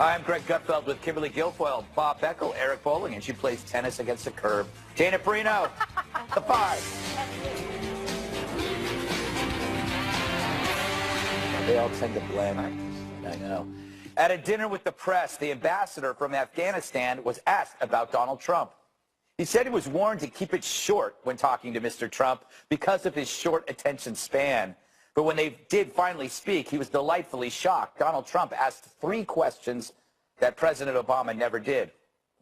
I'm Greg Gutfeld with Kimberly Guilfoyle, Bob Beckel, Eric Bowling, and she plays tennis against the curb. Dana Perino, the five. They all tend to blend. I know. At a dinner with the press, the ambassador from Afghanistan was asked about Donald Trump. He said he was warned to keep it short when talking to Mr. Trump because of his short attention span. But when they did finally speak, he was delightfully shocked. Donald Trump asked 3 questions that President Obama never did.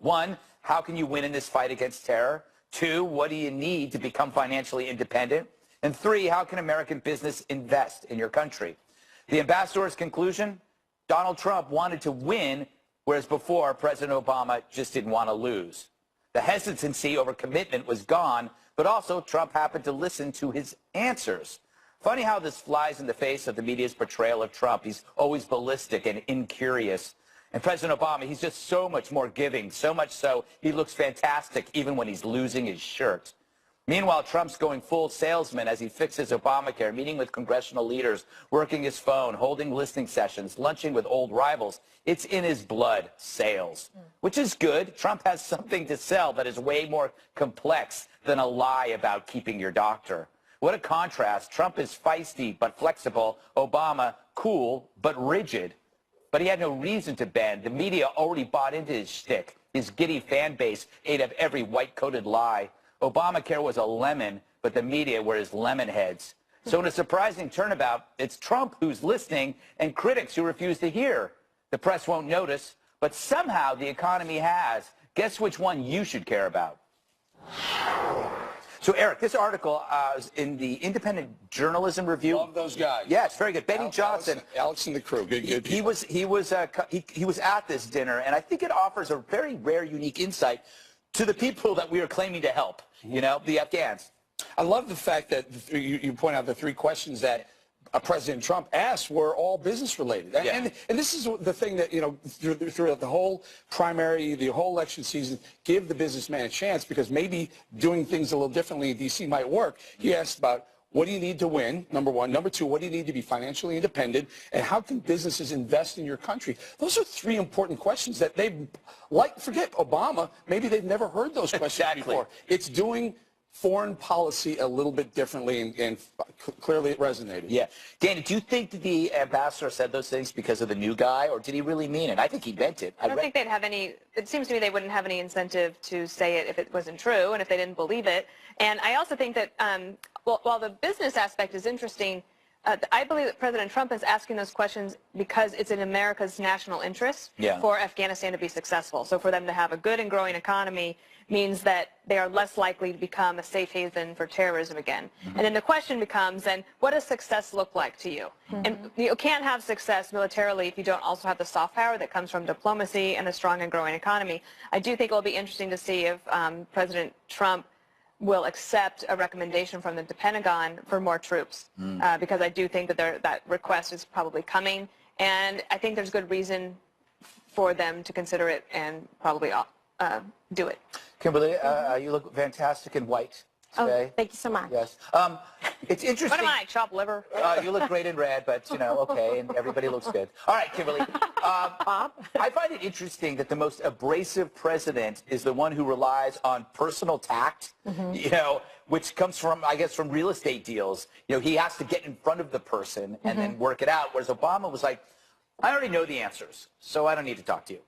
1, how can you win in this fight against terror? 2, what do you need to become financially independent? And 3, how can American business invest in your country? The ambassador's conclusion, Donald Trump wanted to win, whereas before President Obama just didn't want to lose. The hesitancy over commitment was gone, but also Trump happened to listen to his answers. Funny how this flies in the face of the media's portrayal of Trump. He's always ballistic and incurious. And President Obama, he's just so much more giving, so much so he looks fantastic even when he's losing his shirt. Meanwhile, Trump's going full salesman as he fixes Obamacare, meeting with congressional leaders, working his phone, holding listening sessions, lunching with old rivals. It's in his blood, sales, which is good. Trump has something to sell that is way more complex than a lie about keeping your doctor. What a contrast. Trump is feisty but flexible. Obama, cool but rigid. But he had no reason to bend. The media already bought into his shtick. His giddy fan base ate up every white-coated lie. Obamacare was a lemon, but the media were his lemon heads. So in a surprising turnabout, it's Trump who's listening and critics who refuse to hear. The press won't notice, but somehow the economy has. Guess which one you should care about? So, Eric, this article is in the Independent Journalism Review. Love those guys. Yeah, it's very good. Benny Johnson. Alex and the crew. Good he was at this dinner, and I think it offers a very rare, unique insight to the people that we are claiming to help, you know, the Afghans. I love the fact that you point out the 3 questions that President Trump asked were all business related. Yeah. And this is the thing that, you know, throughout the whole primary, the whole election season, give the businessman a chance, because maybe doing things a little differently in D.C. might work. He asked about, what do you need to win, number 1? Number 2, what do you need to be financially independent? And how can businesses invest in your country? Those are 3 important questions that forget Obama, maybe they've never heard those questions before. It's doing foreign policy a little bit differently, and clearly it resonated. Yeah. Dana, do you think that the ambassador said those things because of the new guy, or did he really mean it? I think he meant it. I don't think they'd have any, it seems to me they wouldn't have any incentive to say it if it wasn't true and if they didn't believe it. And I also think that, while the business aspect is interesting, I believe that President Trump is asking those questions because it's in America's national interest for Afghanistan to be successful. So for them to have a good and growing economy means that they are less likely to become a safe haven for terrorism again. And then the question becomes, then, what does success look like to you? And you can't have success militarily if you don't also have the soft power that comes from diplomacy and a strong and growing economy. I do think it will be interesting to see if President Trump will accept a recommendation from the Pentagon for more troops, because I do think that that request is probably coming, and I think there's good reason for them to consider it and probably do it. Kimberly, you look fantastic in white today. Oh, thank you so much. Yes. It's interesting. What am I, chopped liver? You look great in red, but, you know, okay, and everybody looks good. All right, Kimberly. Bob? I find it interesting that the most abrasive president is the one who relies on personal tact, you know, which comes from, I guess, from real estate deals. You know, he has to get in front of the person and then work it out, whereas Obama was like, I already know the answers, so I don't need to talk to you.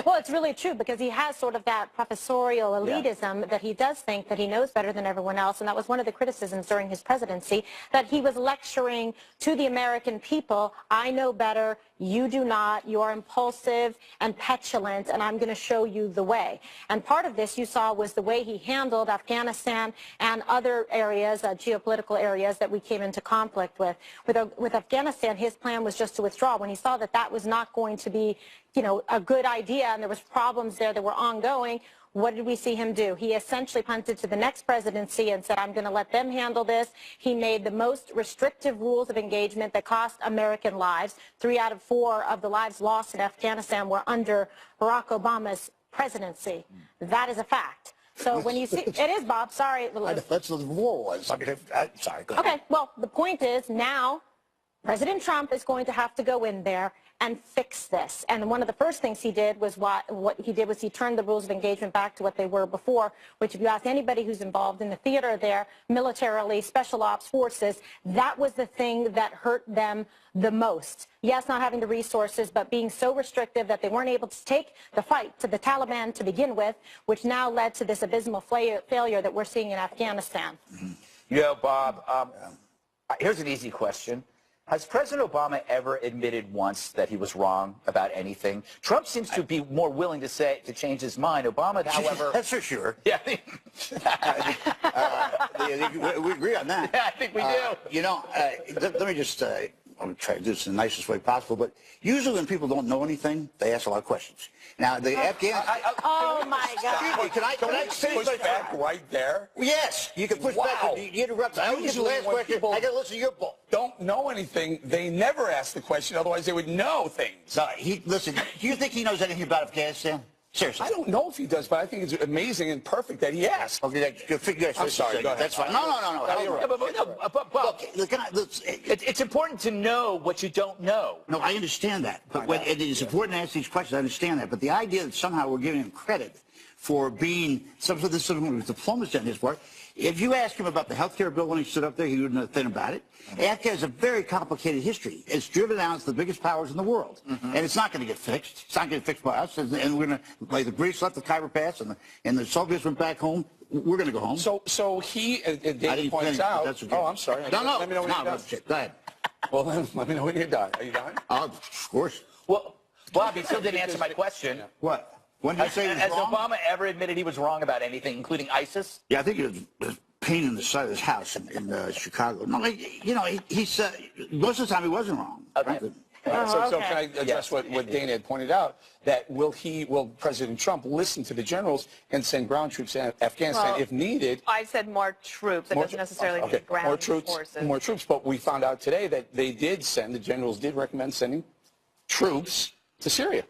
Well, it's really true, because he has sort of that professorial elitism that he does think that he knows better than everyone else, and that was one of the criticisms during his presidency, that he was lecturing to the American people, I know better, you do not, you are impulsive and petulant, and I'm going to show you the way. And part of this you saw was the way he handled Afghanistan and other areas, geopolitical areas that we came into conflict with. With Afghanistan, his plan was just to withdraw. When he saw that that was not going to be, you know, a good idea, and there was problems there that were ongoing, what did we see him do? He essentially punted to the next presidency and said, I'm going to let them handle this. He made the most restrictive rules of engagement that cost American lives. 3 out of 4 of the lives lost in Afghanistan were under Barack Obama's presidency. That is a fact. So when you see, it is, Bob, sorry. That's what the war was. I mean, sorry, go ahead. Okay, well, the point is now President Trump is going to have to go in there and fix this. And one of the first things he did was what he did was he turned the rules of engagement back to what they were before, which if you ask anybody who's involved in the theater there, militarily, special ops forces, that was the thing that hurt them the most. Yes, not having the resources, but being so restrictive that they weren't able to take the fight to the Taliban to begin with, which now led to this abysmal failure that we're seeing in Afghanistan. You know, Bob, here's an easy question. Has President Obama ever admitted once that he was wrong about anything? Trump seems to be more willing to change his mind. Obama, however... That's for sure. Yeah. We agree on that. Yeah, I think we do. You know, let me just... I'm going to try to do this in the nicest way possible, but usually when people don't know anything, they ask a lot of questions. Now, the Afghan... Oh, my God. Can I say push back right there? Yes, you can push back. You interrupt. I don't get the last question. I got to listen to your book. Don't know anything. They never ask the question, otherwise they would know things. So, listen, do you think he knows anything about Afghanistan? Seriously. I don't know if he does, but I think it's amazing and perfect that he asked. Okay, I'm sorry, go ahead. That's fine. No. It's important to know what you don't know. No, I understand that. But when it is important to ask these questions, I understand that. But the idea that somehow we're giving him credit for being some sort of diplomacy on his part, if you ask him about the health care bill when he stood up there, he wouldn't know a thing about it. Afghanistan has a very complicated history. It's driven down to the biggest powers in the world. And it's not going to get fixed. It's not going to get fixed by us. And we're going to, like the British left the Khyber Pass and the Soviets went back home, we're going to go home. So he, David points out... Okay. Oh, I'm sorry. No. Let me know when you're done. Go ahead. Well, then, let me know when you're done. Are you done? Of course. Well, Bob, he still didn't answer my question. What? When did you say he was Has wrong? Obama ever admitted he was wrong about anything, including ISIS? Yeah, I think it was pain in the side of his house in Chicago. No, you know, he's most of the time he wasn't wrong. Okay. Frankly. So can I address what Dana had pointed out, that will President Trump listen to the generals and send ground troops to Afghanistan if needed? I said more troops. It doesn't necessarily mean ground forces. More troops, but we found out today that they did send, the generals did recommend sending troops to Syria.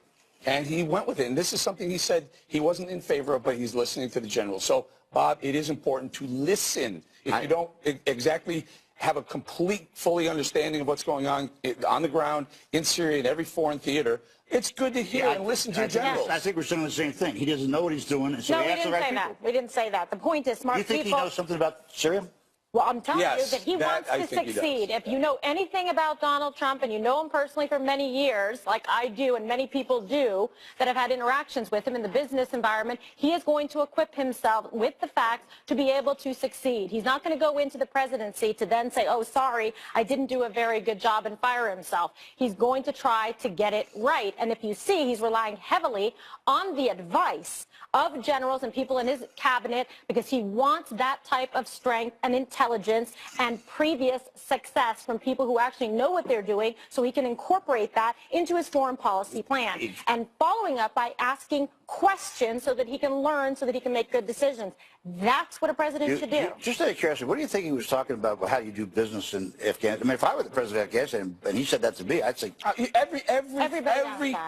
And he went with it. And this is something he said he wasn't in favor of, but he's listening to the generals. So, Bob, it is important to listen. If you don't exactly have a complete, fully understanding of what's going on the ground in Syria in every foreign theater, it's good to hear and listen to your generals. I think we're saying the same thing. He doesn't know what he's doing, and so No, he we asks the didn't right say people. that. We didn't say that. The point is smart You think people... he knows something about Syria? Well, I'm telling you Yes, that he wants I to think he succeed. does. If you know anything about Donald Trump, and you know him personally for many years, like I do and many people do that have had interactions with him in the business environment, he is going to equip himself with the facts to be able to succeed. He's not going to go into the presidency to then say, oh, sorry, I didn't do a very good job, and fire himself. He's going to try to get it right. And if you see, he's relying heavily on the advice of generals and people in his cabinet because he wants that type of strength and intelligence and previous success from people who actually know what they're doing so he can incorporate that into his foreign policy plan. And following up by asking questions so that he can learn, so that he can make good decisions. That's what a president should do. Just out of curiosity, what do you think he was talking about how you do business in Afghanistan? I mean, if I were the president of Afghanistan and he said that to me, I'd say... Every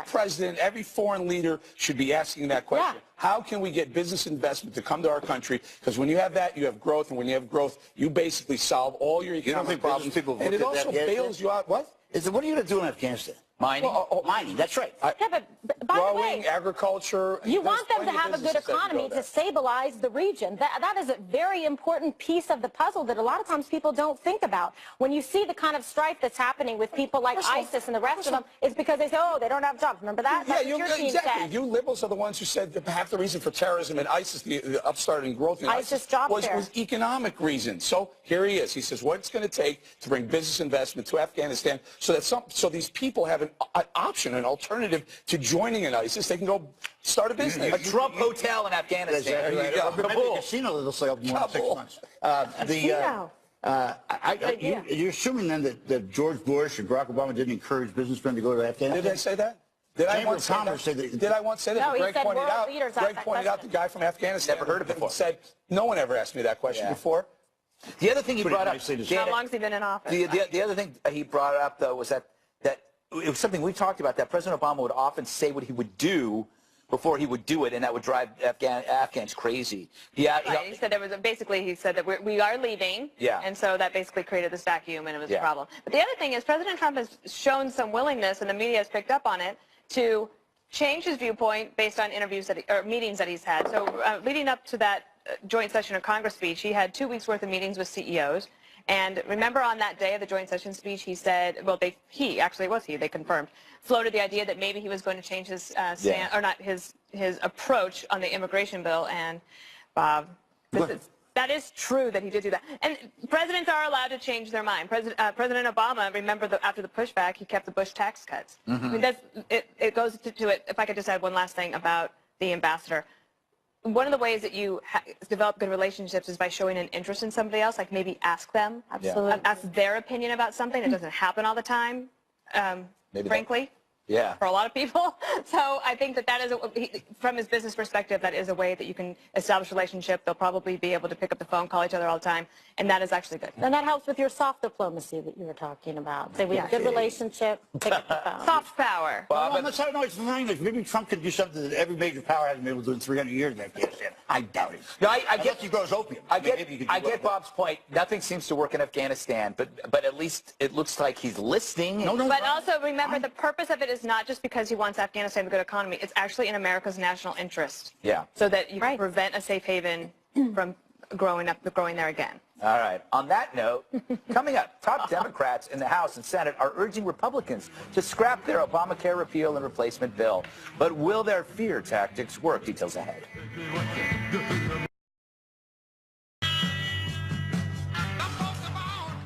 president, every foreign leader should be asking that question. Yeah. How can we get business investment to come to our country? Because when you have that, you have growth. And when you have growth, you basically solve all your economic problems. And it also bails you out. What? What are you going to do in Afghanistan? Mining? Mining, that's right. Yeah, but by the Growing, way, agriculture. you want them to plenty of have a good businesses that can economy go to there. stabilize the region. That is a very important piece of the puzzle that a lot of times people don't think about. When you see the kind of strife that's happening with people like ISIS and the rest of them, it's because they say, oh, they don't have jobs. Remember that? Yeah, That's what your team exactly. said. You liberals are the ones who said that half the reason for terrorism and ISIS, the upstart and growth in ISIS job was fair. economic reasons. So here he is. He says what it's going to take to bring business investment to Afghanistan so that so these people have an option, an alternative to joining in ISIS. They can go start a business. A Trump hotel in Afghanistan. There you go. Maybe a casino that'll sell more than 6 months. You're assuming then that George Bush and Barack Obama didn't encourage businessmen to go to Afghanistan? Did they say that? Did I Chamber once of say Commerce that? said that- Did I once say that? No, he Greg said pointed world out. leaders asked Greg that pointed out the question. guy from Afghanistan. Never heard it before. Said no one ever asked me that question before. The other thing he Pretty brought up, nicely described. How long has he been in office? the other thing he brought up, though, was that it was something we talked about, that President Obama would often say what he would do before he would do it, and that would drive Afghans crazy. He said there was basically he said that we are leaving, and so that basically created this vacuum, and it was a problem. But the other thing is President Trump has shown some willingness, and the media has picked up on it, to change his viewpoint based on interviews or meetings that he's had. So leading up to that joint session of Congress speech, he had 2 weeks worth of meetings with CEOs. And remember on that day of the joint session speech, he said, well, they confirmed, floated the idea that maybe he was going to change his stand, or not his approach on the immigration bill. And Bob, that is true that he did do that. And presidents are allowed to change their mind. President Obama, remember after the pushback, he kept the Bush tax cuts. I mean, it goes to it. If I could just add one last thing about the ambassador. One of the ways that you develop good relationships is by showing an interest in somebody else, like maybe ask them, ask their opinion about something. It doesn't happen all the time, frankly, for a lot of people. So I think that is, from his business perspective, that is a way that you can establish a relationship. They'll probably be able to pick up the phone, call each other all the time, and that is actually good. And that helps with your soft diplomacy that you were talking about. Say we have a good relationship, pick up the phone. Soft power. Well, I'm not saying it's fine. Maybe Trump could do something that every major power hasn't been able to do in 300 years in Afghanistan. I doubt it. No, I get he grows opium. I get Bob's point. Nothing seems to work in Afghanistan, but at least it looks like he's listening. But also remember, the purpose of it is not just because he wants Afghanistan a good economy. It's actually in America's national interest. So that you can prevent a safe haven from growing there again. All right. On that note, coming up, top Democrats in the House and Senate are urging Republicans to scrap their Obamacare repeal and replacement bill. But will their fear tactics work? Details ahead.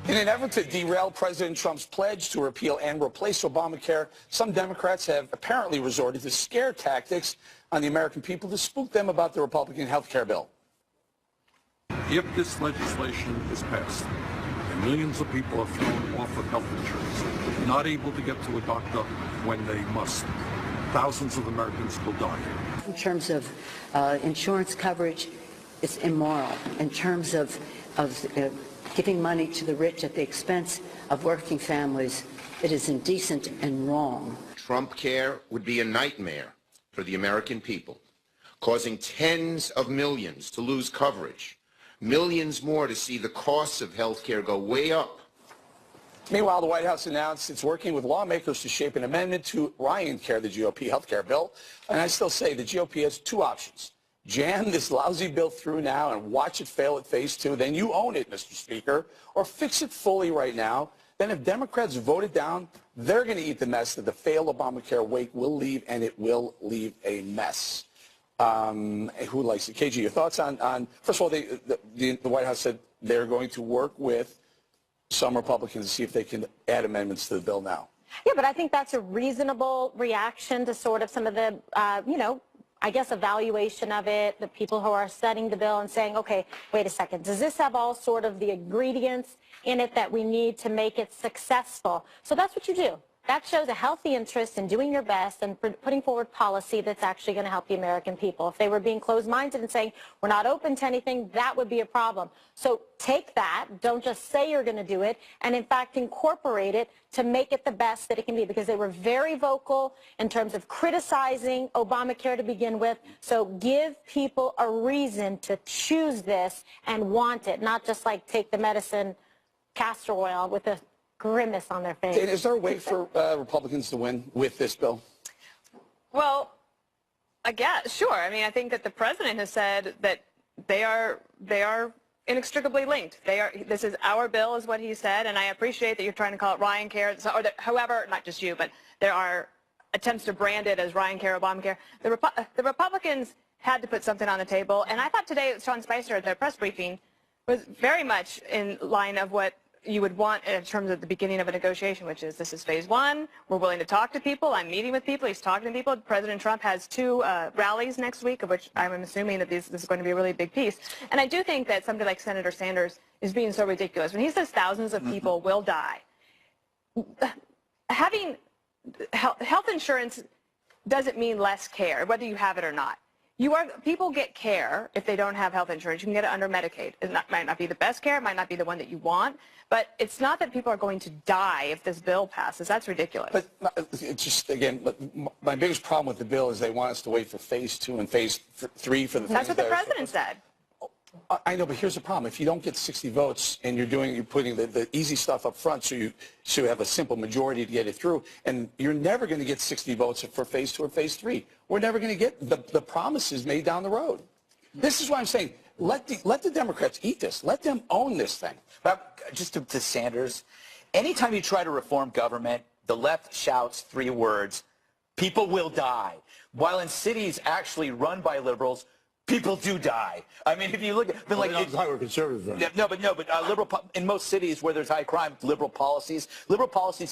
In an effort to derail President Trump's pledge to repeal and replace Obamacare, some Democrats have apparently resorted to scare tactics on the American people to spook them about the Republican health care bill. If this legislation is passed, and millions of people are thrown off of health insurance, not able to get to a doctor when they must, thousands of Americans will die. In terms of insurance coverage, it's immoral. In terms of giving money to the rich at the expense of working families, it is indecent and wrong. Trump care would be a nightmare for the American people, causing tens of millions to lose coverage, millions more to see the costs of health care go way up. Meanwhile, the White House announced it's working with lawmakers to shape an amendment to Ryan Care, the GOP health care bill. And I still say the GOP has two options. Jam this lousy bill through now and watch it fail at phase 2. Then you own it, Mr. Speaker. Or fix it fully right now. Then if Democrats vote it down, they're going to eat the mess that the failed Obamacare wake will leave, and it will leave a mess. Who likes it? KG, your thoughts on first of all, the White House said they're going to work with some Republicans to see if they can add amendments to the bill now. Yeah, but I think that's a reasonable reaction to sort of some of the, I guess, evaluation of it, the people who are studying the bill and saying, okay, wait a second, does this have all sort of the ingredients in it that we need to make it successful? So that's what you do. That shows a healthy interest in doing your best and putting forward policy that's actually going to help the American people. If they were being closed-minded and saying, we're not open to anything, that would be a problem. So take that, don't just say you're going to do it, and in fact incorporate it to make it the best that it can be, because they were very vocal in terms of criticizing Obamacare to begin with. So give people a reason to choose this and want it, not just like take the medicine castor oil with a grimace on their face. And is there a way for Republicans to win with this bill? Well, I guess, sure. I mean, I think that the president has said that they are inextricably linked. This is our bill, is what he said, and I appreciate that you're trying to call it Ryan Care, or that, however, not just you, but there are attempts to brand it as Ryan Care, Obamacare. The Republicans had to put something on the table, and I thought today Sean Spicer at the press briefing was very much in line of what you would want in terms of the beginning of a negotiation, which is this is phase 1. We're willing to talk to people. I'm meeting with people. He's talking to people. President Trump has 2 rallies next week, of which I'm assuming that this is going to be a really big piece. And I do think that somebody like Senator Sanders is being so ridiculous. When he says thousands of people will die, having health insurance doesn't mean less care, whether you have it or not. People get care if they don't have health insurance. You can get it under Medicaid. It might not be the best care. It might not be the one that you want. But it's not that people are going to die if this bill passes. That's ridiculous. But it's just, again, my biggest problem with the bill is they want us to wait for phase 2 and phase 3 for the That's what the president said. I know, but here's the problem. If you don't get 60 votes and you're putting the easy stuff up front so you have a simple majority to get it through, and you're never going to get 60 votes for phase 2 or phase 3. We're never going to get the promises made down the road. This is why I'm saying let the Democrats eat this. Let them own this thing. But just to Sanders, anytime you try to reform government, the left shouts 3 words: people will die. While in cities actually run by liberals, people do die. I mean, if you look at, like we're conservatives. Right? No, but liberal in most cities where there's high crime, liberal policies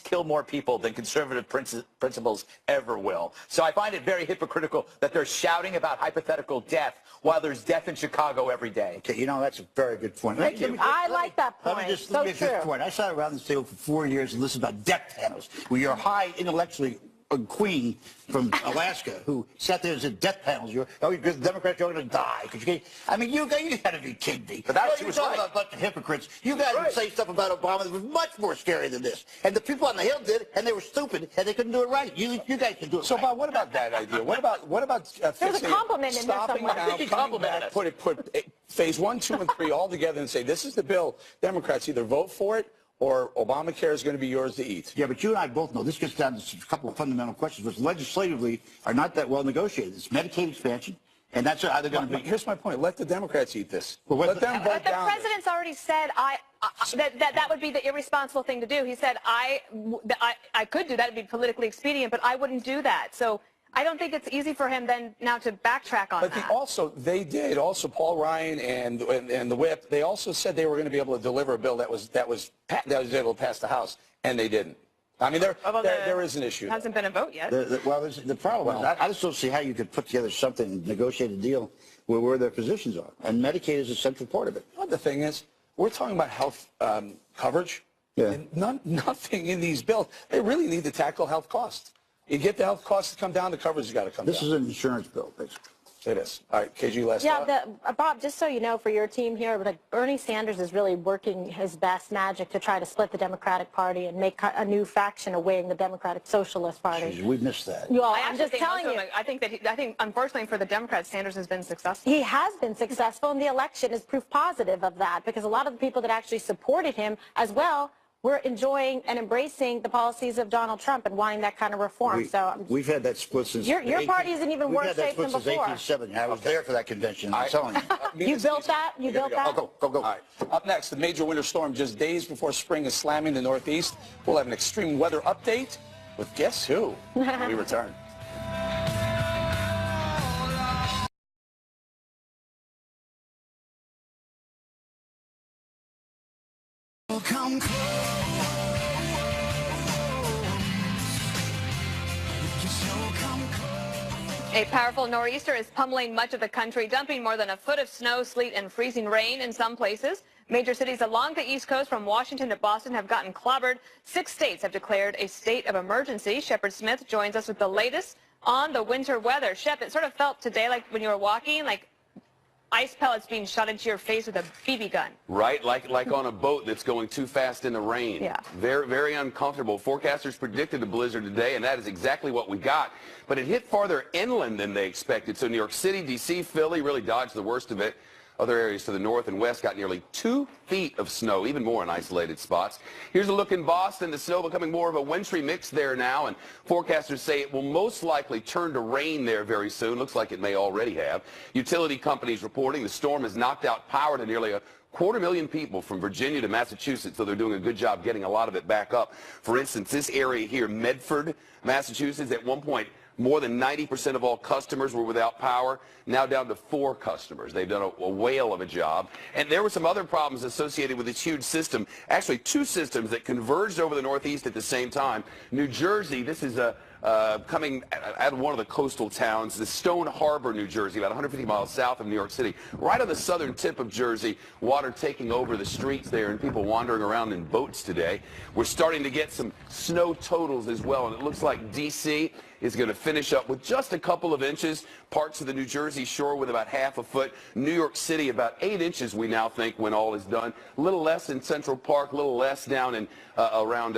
kill more people than conservative principles ever will. So I find it very hypocritical that they're shouting about hypothetical death while there's death in Chicago every day. Okay, you know, that's a very good point. I like that point. Let me just make this point. I sat around this table for 4 years and listened about death panels, where you're high intellectually queen from Alaska who sat there and said death panels. The Democrats are going to die. I mean, you got to be kidding me. But that's you're talking about a bunch of hypocrites. You guys would say stuff about Obama that was much more scary than this. And the people on the Hill did, and they were stupid, and they couldn't do it right. You guys can do it. So, right. Bob, what about that idea? What about there's a compliment in there stopping somewhere. now, coming back, put phase 1, 2, and 3 all together and say this is the bill. Democrats either vote for it, or Obamacare is going to be yours to eat. Yeah, but you and I both know this gets down to a couple of fundamental questions, which legislatively are not that well negotiated. It's Medicaid expansion, and that's how they're going to be. Here's my point. Let the Democrats eat this. Well, let them vote But the down president's already said that would be the irresponsible thing to do. He said I could do that. It'd be politically expedient, but I wouldn't do that. So I don't think it's easy for him then now to backtrack on that. But Paul Ryan and the Whip, they also said they were going to be able to deliver a bill that was able to pass the House, and they didn't. I mean, there is an issue. Hasn't been a vote yet. The problem is I just don't see how you could put together something, negotiate a deal where their positions are, and Medicaid is a central part of it. Well, the thing is, we're talking about health coverage. Yeah. And nothing in these bills. They really need to tackle health costs. You get the health costs to come down, the coverage has got to come down. This is an insurance bill, basically. It is. All right, KG, last thought. Bob, just so you know, for your team here, Bernie Sanders is really working his best magic to try to split the Democratic Party and make a new faction away in the Democratic Socialist Party. Jeez, we missed that. I'm just telling you. I think unfortunately for the Democrats, Sanders has been successful. He has been successful, and the election is proof positive of that, because a lot of the people that actually supported him as well we're enjoying and embracing the policies of Donald Trump and wanting that kind of reform. We've had that split since your party is in even worse shape than before. We've had that split since 1870. I was there for that convention. I'm telling you. You built that? You built that? Go. All right. Up next, the major winter storm just days before spring is slamming the Northeast. We'll have an extreme weather update with guess who when we return. Come A powerful nor'easter is pummeling much of the country, dumping more than a foot of snow, sleet, and freezing rain in some places. Major cities along the East Coast from Washington to Boston have gotten clobbered. 6 states have declared a state of emergency. Shepard Smith joins us with the latest on the winter weather. Shep, it sort of felt today like when you were walking, like ice pellets being shot into your face with a BB gun. Right, like on a boat that's going too fast in the rain. Yeah. Very, very uncomfortable. Forecasters predicted a blizzard today, and that is exactly what we got. But it hit farther inland than they expected. So New York City, D.C., Philly really dodged the worst of it. Other areas to the north and west got nearly 2 feet of snow, even more in isolated spots. Here's a look in Boston. The snow becoming more of a wintry mix there now, and forecasters say it will most likely turn to rain there very soon. Looks like it may already have. Utility companies reporting the storm has knocked out power to nearly 250,000 people from Virginia to Massachusetts, so they're doing a good job getting a lot of it back up. For instance, this area here, Medford, Massachusetts, at one point, more than 90% of all customers were without power, now down to 4 customers. They've done a whale of a job. And there were some other problems associated with this huge system, actually 2 systems that converged over the Northeast at the same time. New Jersey, this is coming out of one of the coastal towns, the Stone Harbor, New Jersey, about 150 miles south of New York City. Right on the southern tip of Jersey, water taking over the streets there and people wandering around in boats today. We're starting to get some snow totals as well, and it looks like D.C. is going to finish up with just a couple of inches. Parts of the New Jersey shore with about half a foot. New York City about 8 inches, we now think, when all is done. A little less in Central Park, a little less down in around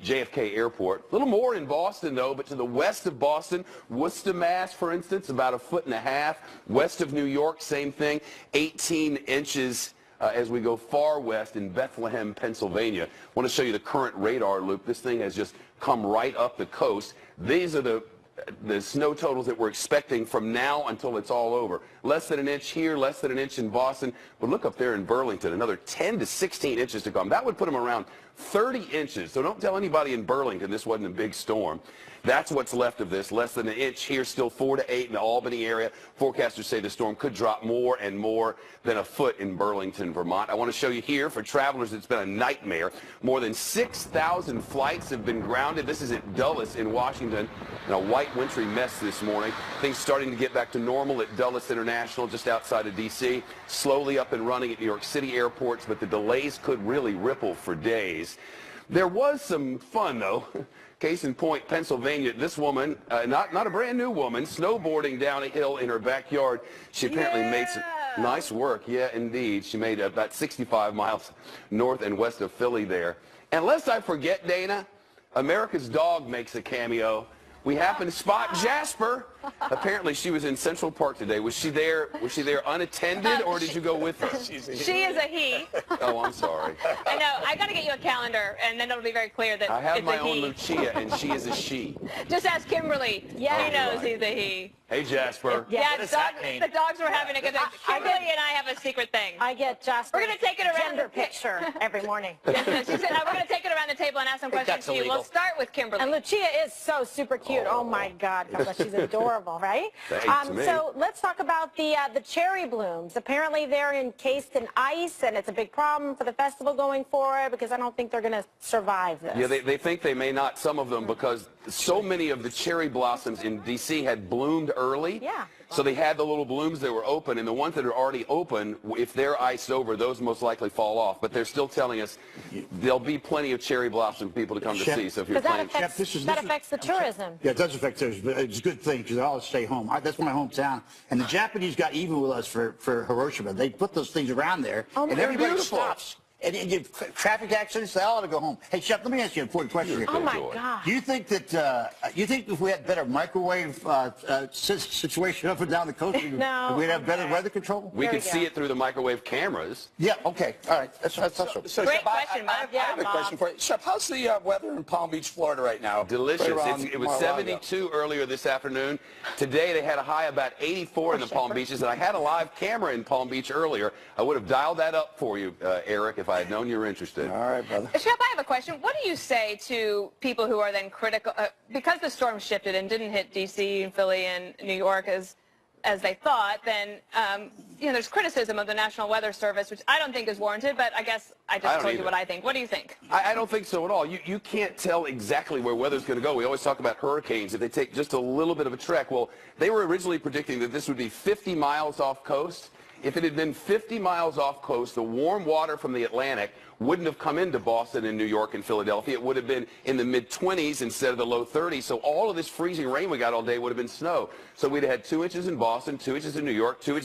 JFK Airport. A little more in Boston, though, but to the west of Boston, Worcester, Mass, for instance, about 1.5 feet. West of New York, same thing, 18 inches. As we go far west in Bethlehem, Pennsylvania. I want to show you the current radar loop. This thing has just come right up the coast. These are the snow totals that we're expecting from now until it's all over. Less than an inch here, less than an inch in Boston. But look up there in Burlington, another 10 to 16 inches to come. That would put them around 30 inches. So don't tell anybody in Burlington this wasn't a big storm. That's what's left of this. Less than an inch here, still 4 to 8 in the Albany area. Forecasters say the storm could drop more and more than a foot in Burlington, Vermont. I want to show you here, for travelers, it's been a nightmare. More than 6,000 flights have been grounded. This is at Dulles in Washington. And a white wintry mess this morning. Things starting to get back to normal at Dulles International, just outside of D.C. Slowly up and running at New York City airports, but the delays could really ripple for days. There was some fun, though. Case in point, Pennsylvania, this woman, not a brand new woman, snowboarding down a hill in her backyard. She apparently made some nice work. Yeah, indeed. She made about 65 miles north and west of Philly there. And lest I forget, Dana, America's dog makes a cameo. We happened to spot Jasper. Apparently, she was in Central Park today. Was she there unattended, or did you go with her? She is a he. Oh, I'm sorry. I know. I got to get you a calendar, and then it'll be very clear that I have it's my a own he. Lucia, and she is a she. Just ask Kimberly. Yeah, she knows he's a he. Hey, Jasper. Yeah, the dogs were having a good time. Kimberly and I have a secret thing. I get Jasper's We're going to take it around gender picture every morning. She said, we're going to take it around the table and ask some questions to you. We'll start with Kimberly. And Lucia is so super cute. Oh my God, Carla, she's adorable, right? Thanks, so let's talk about the cherry blooms. Apparently they're encased in ice, and it's a big problem for the festival going forward because I don't think they're going to survive this. Yeah, they think they may not, some of them, because so many of the cherry blossoms in D.C. had bloomed early. Yeah. So they had the little blooms that were open, and the ones that are already open, if they're iced over, those most likely fall off. But they're still telling us there'll be plenty of cherry blossom for people to come to see. So if you're planning, that affects the tourism. Yeah, it does affect tourism, but it's a good thing because they all stay home. That's my hometown, and the Japanese got even with us for Hiroshima. They put those things around there, and everybody stops. And traffic accidents, they all ought to go home. Hey, Chef, let me ask you an important question here. Oh, my God. Do you think that, if we had better microwave situation up and down the coast, we'd have better weather control? we could see it through the microwave cameras. Yeah, okay. All right. That's Great Chef, question, Bob. I have a question for you. Chef, how's the weather in Palm Beach, Florida right now? Delicious. Right It was 72 earlier this afternoon. Today they had a high about 84 in the Palm Beaches, and I had a live camera in Palm Beach earlier. I would have dialed that up for you, Eric, if I had known you were interested. All right, brother. Chef, I have a question. What do you say to people who are then critical, because the storm shifted and didn't hit D.C. and Philly and New York as they thought, then, there's criticism of the National Weather Service, which I don't think is warranted, but I guess I just told you what I think. What do you think? I don't think so at all. You can't tell exactly where weather's going to go. We always talk about hurricanes. If they take just a little bit of a trek, well, they were originally predicting that this would be 50 miles off coast. If it had been 50 miles off coast, the warm water from the Atlantic wouldn't have come into Boston and New York and Philadelphia. It would have been in the mid-20s instead of the low 30s. So all of this freezing rain we got all day would have been snow. So we'd have had 2 inches in Boston, 2 inches in New York, 2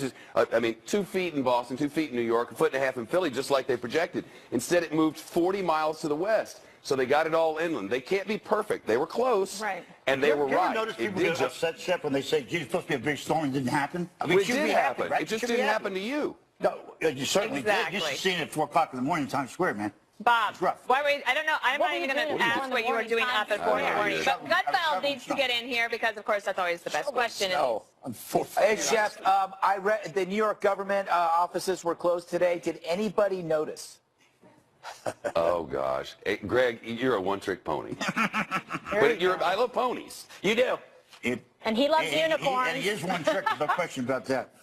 feet in Boston, 2 feet in New York, 1.5 feet in Philly, just like they projected. Instead, it moved 40 miles to the west. So they got it all inland. They can't be perfect. They were close. Right. And they were right. You ever notice people get upset, Chef, when they say, gee, it's supposed to be a big storm and it didn't happen? I mean, it did happen. Right? It just didn't happen to you. No, you certainly did. You should have seen it at 4 o'clock in the morning in Times Square, man. Bob, It's rough. why were you, I don't know. I'm not even going to ask what you were doing up at 4 in the morning. But Gutfeld needs to get in here because, of course, that's always the best question. Hey, Chef, I read the New York government offices were closed today. Did anybody notice? Oh, gosh. Hey, Greg, you're a one-trick pony. I love ponies. You do. And he loves unicorns. And he is one trick. There's no question about that.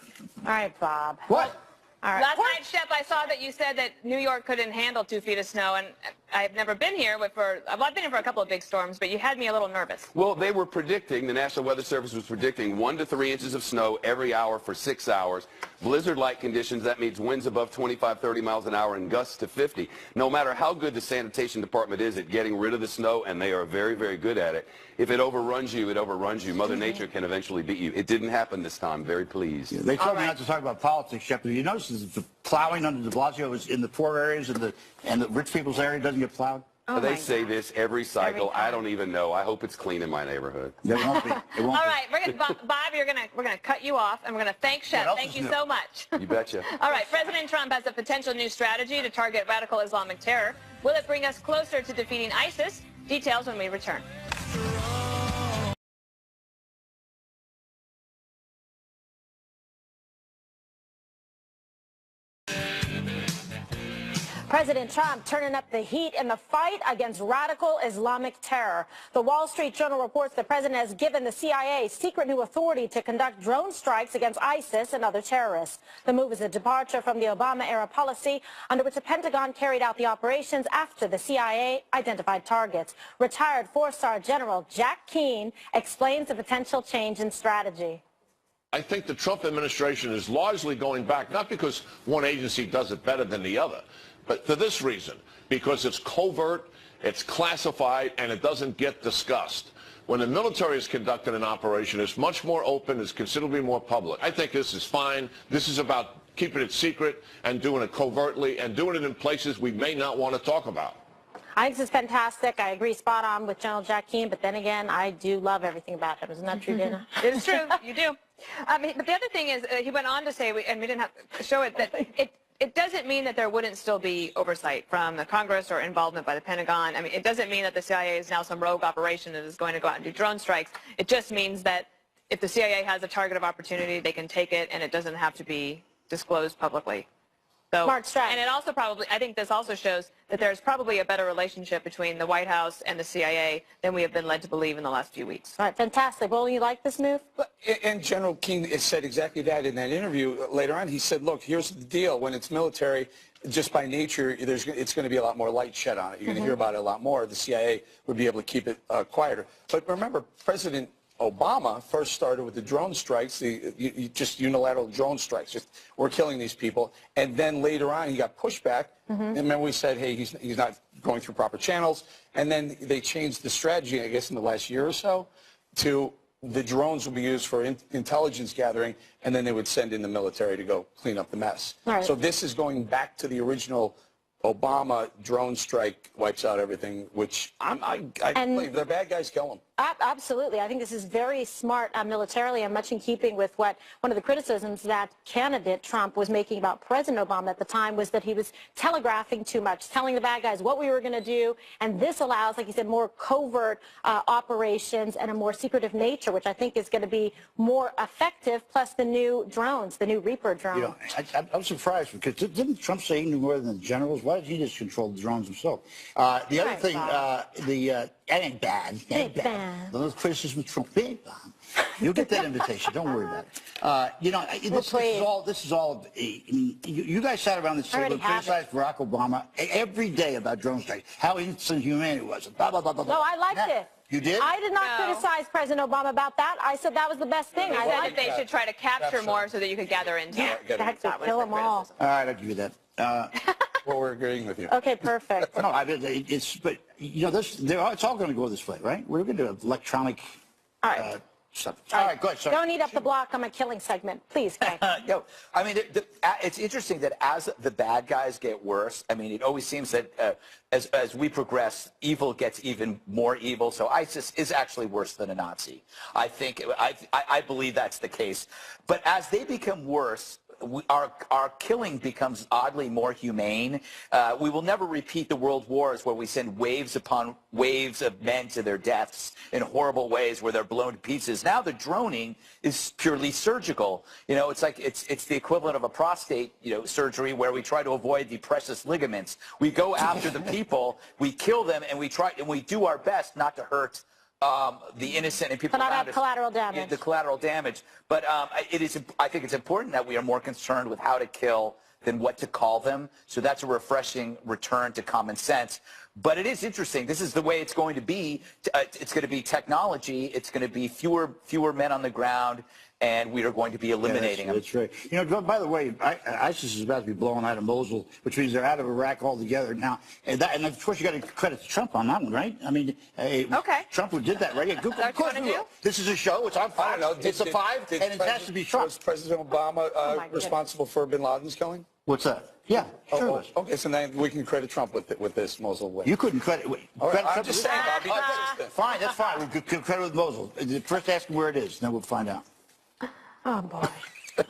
All right, Bob. What? All right. Last night, Chef, I saw that you said that New York couldn't handle 2 feet of snow, and I've never been here, but I've been here for a couple of big storms, but you had me a little nervous. Well, they were predicting, the National Weather Service was predicting 1 to 3 inches of snow every hour for 6 hours. Blizzard-like conditions, that means winds above 25, 30 miles an hour and gusts to 50. No matter how good the sanitation department is at getting rid of the snow, and they are very, very good at it, if it overruns you, it overruns you. Mother Nature can eventually beat you. It didn't happen this time. Very pleased. Yeah, they told me not to talk about politics, Shep. Have you noticed that the plowing under de Blasio is in the poor areas and the rich people's area doesn't get plowed? Oh they say this every cycle. I don't even know. I hope it's clean in my neighborhood. It won't be. It won't All right, Bob, we're gonna cut you off, and we're gonna thank Shep. Thank you so much. You betcha. All right, President Trump has a potential new strategy to target radical Islamic terror. Will it bring us closer to defeating ISIS? Details when we return. President Trump turning up the heat in the fight against radical Islamic terror. The Wall Street Journal reports the president has given the CIA secret new authority to conduct drone strikes against ISIS and other terrorists. The move is a departure from the Obama-era policy under which the Pentagon carried out the operations after the CIA identified targets. Retired four-star General Jack Keane explains the potential change in strategy. I think the Trump administration is largely going back, not because one agency does it better than the other, but for this reason, because it's covert, it's classified, and it doesn't get discussed. When the military is conducting an operation, it's much more open, it's considerably more public. I think this is fine. This is about keeping it secret and doing it covertly and doing it in places we may not want to talk about. I think this is fantastic. I agree spot on with General Jack Keane, but then again, I do love everything about him. Isn't that true, Dana? It is true. You do. But the other thing is, he went on to say, and we didn't have to show it, that it doesn't mean that there wouldn't still be oversight from the Congress or involvement by the Pentagon. I mean, it doesn't mean that the CIA is now some rogue operation that is going to go out and do drone strikes. It just means that if the CIA has a target of opportunity, they can take it, and it doesn't have to be disclosed publicly. So, Smart strategy. and it also probably, I think this also shows that there's probably a better relationship between the White House and the CIA than we have been led to believe in the last few weeks. All right, fantastic. Well, you like this move? And General Keane said exactly that in that interview later on. He said, look, here's the deal. When it's military, just by nature, it's going to be a lot more light shed on it. You're going to hear about it a lot more. The CIA would be able to keep it quieter. But remember, President Obama first started with the drone strikes, just unilateral drone strikes. Just, we're killing these people. And then later on, he got pushback. And then we said, hey, he's not going through proper channels. And then they changed the strategy, I guess, in the last year or so, to the drones will be used for intelligence gathering, and then they would send in the military to go clean up the mess. Right. So this is going back to the original Obama drone strike wipes out everything, which I believe the bad guys kill them. Absolutely. I think this is very smart militarily and much in keeping with what one of the criticisms that candidate Trump was making about President Obama at the time was that he was telegraphing too much, telling the bad guys what we were going to do. And this allows, like you said, more covert operations and a more secretive nature, which I think is going to be more effective, plus the new drones, the new Reaper drone. You know, I'm surprised because didn't Trump say he knew more than the generals? Why did he just control the drones himself? The other thing, that ain't bad. That ain't bad. Those criticism of Trump, you'll get that invitation. Don't worry about it. You know, this is all. I mean, you guys sat around this table and criticized Barack Obama every day about drone strikes, how inhumane it was. Blah, blah, blah, blah, blah. No, I liked it. You did? I did not criticize President Obama about that. I said that was the best thing. I said that they should try to capture more so that you could gather intel. Yeah, kill them all. All right, I'll give you that. Well, we're agreeing with you. Okay, perfect. No, but you know, it's all going to go this way, right? We're going to do electronic stuff. All right, go ahead. Sorry. Don't eat up the block on my killing segment, please. No, I mean, it's interesting that as the bad guys get worse, I mean, it always seems that as we progress, evil gets even more evil. So ISIS is actually worse than a Nazi. I believe that's the case. But as they become worse, our killing becomes oddly more humane. We will never repeat the world wars where we send waves upon waves of men to their deaths in horrible ways where they're blown to pieces. Now the droning is purely surgical. You know, it's like it's the equivalent of a prostate, surgery where we try to avoid the precious ligaments. We go after the people, we kill them, and we do our best not to hurt the innocent and people around us. Collateral damage. The collateral damage. But I think it's important that we are more concerned with how to kill than what to call them. So that's a refreshing return to common sense. But it is interesting. This is the way it's going to be. It's going to be technology. It's going to be fewer men on the ground, and we are going to be eliminating them. That's right. You know, by the way, ISIS is about to be blown out of Mosul, which means they're out of Iraq altogether now. And of course, you got to credit Trump on that one, right? I mean, Trump who did that, right? Yeah, of course we will. This is a show. It's on Fox. I don't know. It's a 5, and it has to be Trump. Was President Obama responsible for bin Laden's killing? What's that? Yeah, sure. Okay, so now we can credit Trump with this Mosul win. You couldn't credit. I'm just saying, Bobby. Fine, that's fine. We could credit with Mosul. First, ask him where it is, then we'll find out. Oh, boy.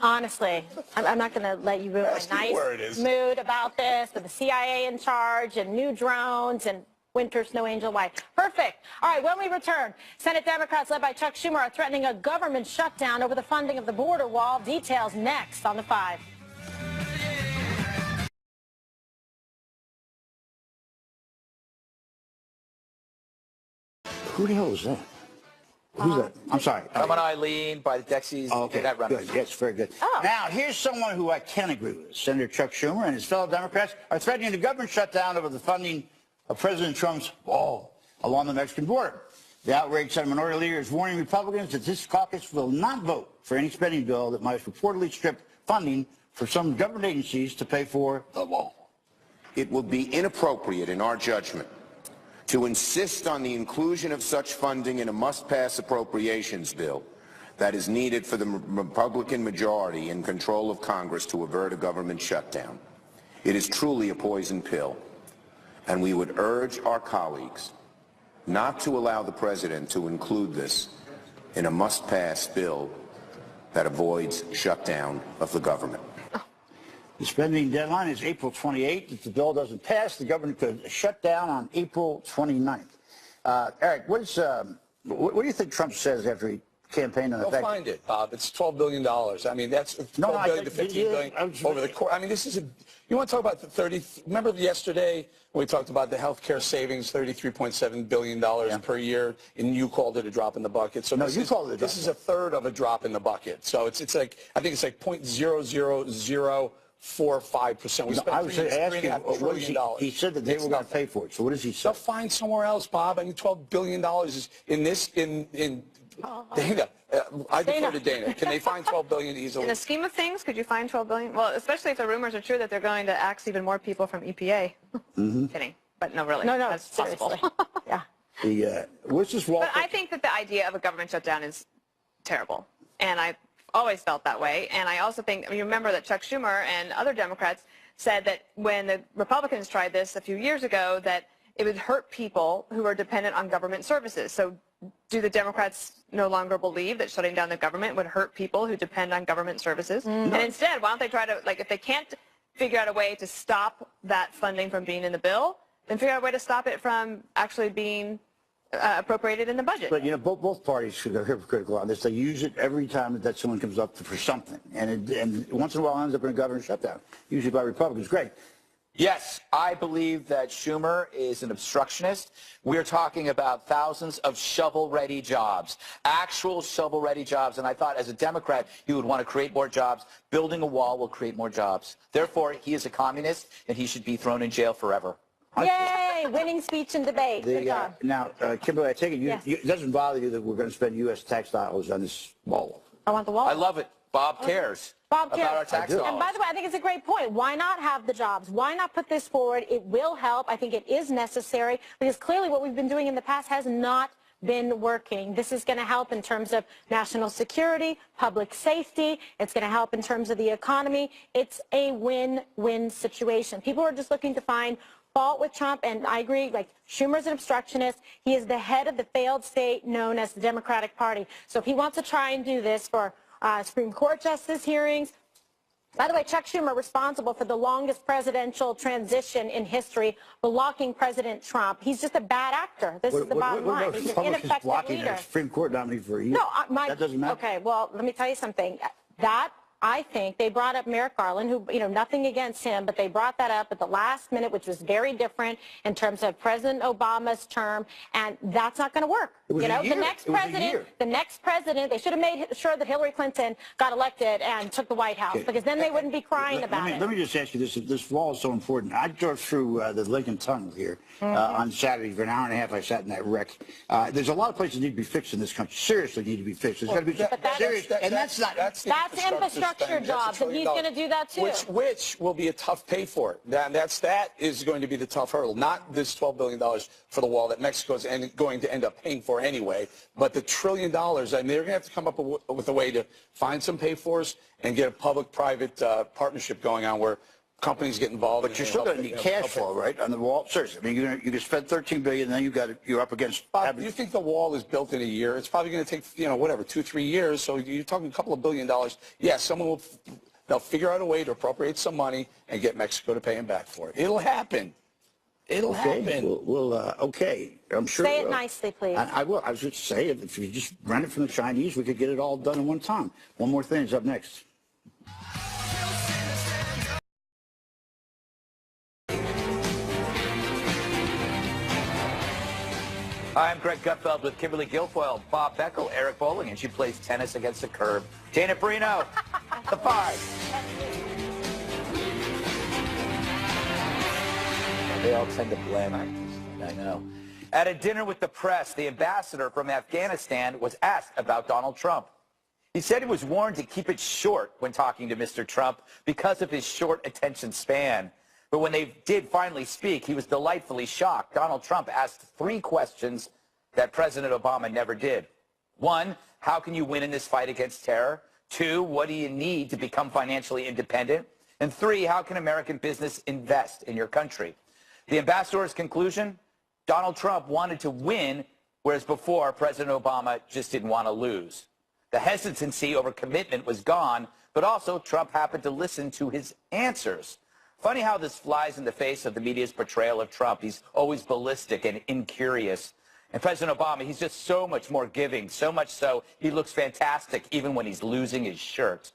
Honestly, I'm not going to let you ruin my nice mood about this, with the CIA in charge and new drones and winter snow angel white. Perfect. All right, when we return, Senate Democrats led by Chuck Schumer are threatening a government shutdown over the funding of the border wall. Details next on The 5. Who the hell is that? Who's that? I'm sorry. Come on, Eileen, by the Dexys. Oh, okay, good. Yes, very good. Oh. Now, here's someone who I can agree with. Senator Chuck Schumer and his fellow Democrats are threatening the government shutdown over the funding of President Trump's wall along the Mexican border. The outraged Senate Minority Leader is warning Republicans that this caucus will not vote for any spending bill that might reportedly strip funding for some government agencies to pay for the wall. It will be inappropriate, in our judgment, to insist on the inclusion of such funding in a must-pass appropriations bill that is needed for the Republican majority in control of Congress to avert a government shutdown. It is truly a poison pill, and we would urge our colleagues not to allow the President to include this in a must-pass bill that avoids shutdown of the government. The spending deadline is April 28th. If the bill doesn't pass, the government could shut down on April 29th. Eric, what do you think Trump says after he campaigned on the fact? Go find it, Bob. It's $12 billion. I mean, that's $12 billion to $15 billion over the course. I mean, this is you want to talk about the 30, remember yesterday when we talked about the health care savings, $33.7 billion per year, and you called it a drop in the bucket. So no, you called it a drop. This is a third of a drop in the bucket. So it's like, I think it's like 0.00045%. We spent I was asking, $3.5 trillion. He said that they were going to pay for it. So what does he say? They'll find somewhere else, Bob. I mean, $12 billion is in Dana. I defer to Dana. Can they find $12 billion easily? In the scheme of things, could you find $12 billion? Well, especially if the rumors are true that they're going to axe even more people from EPA. Kidding. But no, really. No, that's seriously. possible. Yeah. What's this wall? But I think that the idea of a government shutdown is terrible. And I've always felt that way. And I also think, you remember that Chuck Schumer and other Democrats said that when the Republicans tried this a few years ago, that it would hurt people who are dependent on government services. So do the Democrats no longer believe that shutting down the government would hurt people who depend on government services? And instead, why don't they try to, like, if they can't figure out a way to stop that funding from being in the bill, then figure out a way to stop it from actually being appropriated in the budget. But, you know, both parties are hypocritical on this. They use it every time that someone comes up for something. And once in a while ends up in a government shutdown, usually by Republicans. Greg. Yes, I believe that Schumer is an obstructionist. We're talking about thousands of shovel-ready jobs, actual shovel-ready jobs. And I thought as a Democrat, you would want to create more jobs. Building a wall will create more jobs. Therefore, he is a communist, and he should be thrown in jail forever. Yay! Winning speech and debate. Good job. Now, Kimberly, I take it it doesn't bother you that we're going to spend U.S. tax dollars on this wall? I want the wall. I love it. Bob cares. Bob cares about our tax dollars. And by the way, I think it's a great point. Why not have the jobs? Why not put this forward? It will help. I think it is necessary because clearly what we've been doing in the past has not been working. This is going to help in terms of national security, public safety. It's going to help in terms of the economy. It's a win-win situation. People are just looking to find fault with Trump, and I agree, like, Schumer's an obstructionist. He is the head of the failed state known as the Democratic Party. So if he wants to try and do this for Supreme Court justice hearings. By the way, Chuck Schumer responsible for the longest presidential transition in history, blocking President Trump. He's just a bad actor. This is the bottom line. He's an ineffective leader. A Supreme Court nominee for a year. No, that doesn't matter. Okay, well, let me tell you something. That I think they brought up Merrick Garland, who, nothing against him, but they brought that up at the last minute, which was very different in terms of President Obama's term, and that's not going to work. The next president, they should have made sure that Hillary Clinton got elected and took the White House, because then they wouldn't be crying about it. Let me just ask you this: this wall is so important. I drove through the Lincoln Tunnel here on Saturday for an hour and a half. I sat in that wreck. There's a lot of places that need to be fixed in this country. Seriously, need to be fixed. There's got to be serious, and that's infrastructure jobs, and he's going to do that too. Which will be a tough pay for it. That is going to be the tough hurdle. Not this $12 billion for the wall that Mexico is going to end up paying for anyway, but the $1 trillion. I mean, they're going to have to come up with a way to find some pay-fors and get a public-private partnership going on where companies get involved. But you're still going to need cash flow, right, on the wall? Seriously, I mean, you can spend $13 billion, and then you're up against. Bob, do you think the wall is built in a year? It's probably going to take, 2-3 years. So you're talking a couple of $1 billion. Yes, they'll figure out a way to appropriate some money and get Mexico to pay them back for it. It'll happen. It'll happen. Okay. I'm sure. Say it nicely, please. I will. I was just saying, if you just rent it from the Chinese, we could get it all done in one time. One more thing is up next. Hi, I'm Greg Gutfeld with Kimberly Guilfoyle, Bob Beckel, Eric Bowling, and she plays tennis against the curb. Dana Perino, the 5. They all tend to blame actors. I know. At a dinner with the press, the ambassador from Afghanistan was asked about Donald Trump. He said he was warned to keep it short when talking to Mr. Trump because of his short attention span. But when they did finally speak, he was delightfully shocked. Donald Trump asked 3 questions that President Obama never did. 1, how can you win in this fight against terror? 2, what do you need to become financially independent? And 3, how can American business invest in your country? The ambassador's conclusion, Donald Trump wanted to win, whereas before President Obama just didn't want to lose. The hesitancy over commitment was gone, but also Trump happened to listen to his answers. Funny how this flies in the face of the media's portrayal of Trump. He's always ballistic and incurious. And President Obama, he's just so much more giving, so much so he looks fantastic even when he's losing his shirt.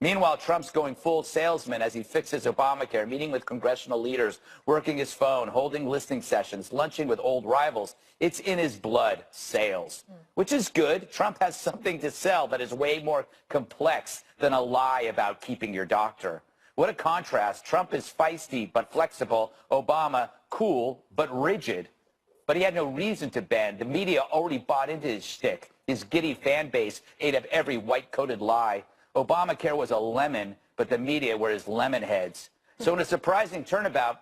Meanwhile, Trump's going full salesman as he fixes Obamacare, meeting with congressional leaders, working his phone, holding listening sessions, lunching with old rivals. It's in his blood, sales, which is good. Trump has something to sell that is way more complex than a lie about keeping your doctor. What a contrast. Trump is feisty but flexible. Obama, cool but rigid. But he had no reason to bend. The media already bought into his shtick. His giddy fan base ate up every white-coated lie. Obamacare was a lemon, but the media were his lemon heads. So in a surprising turnabout,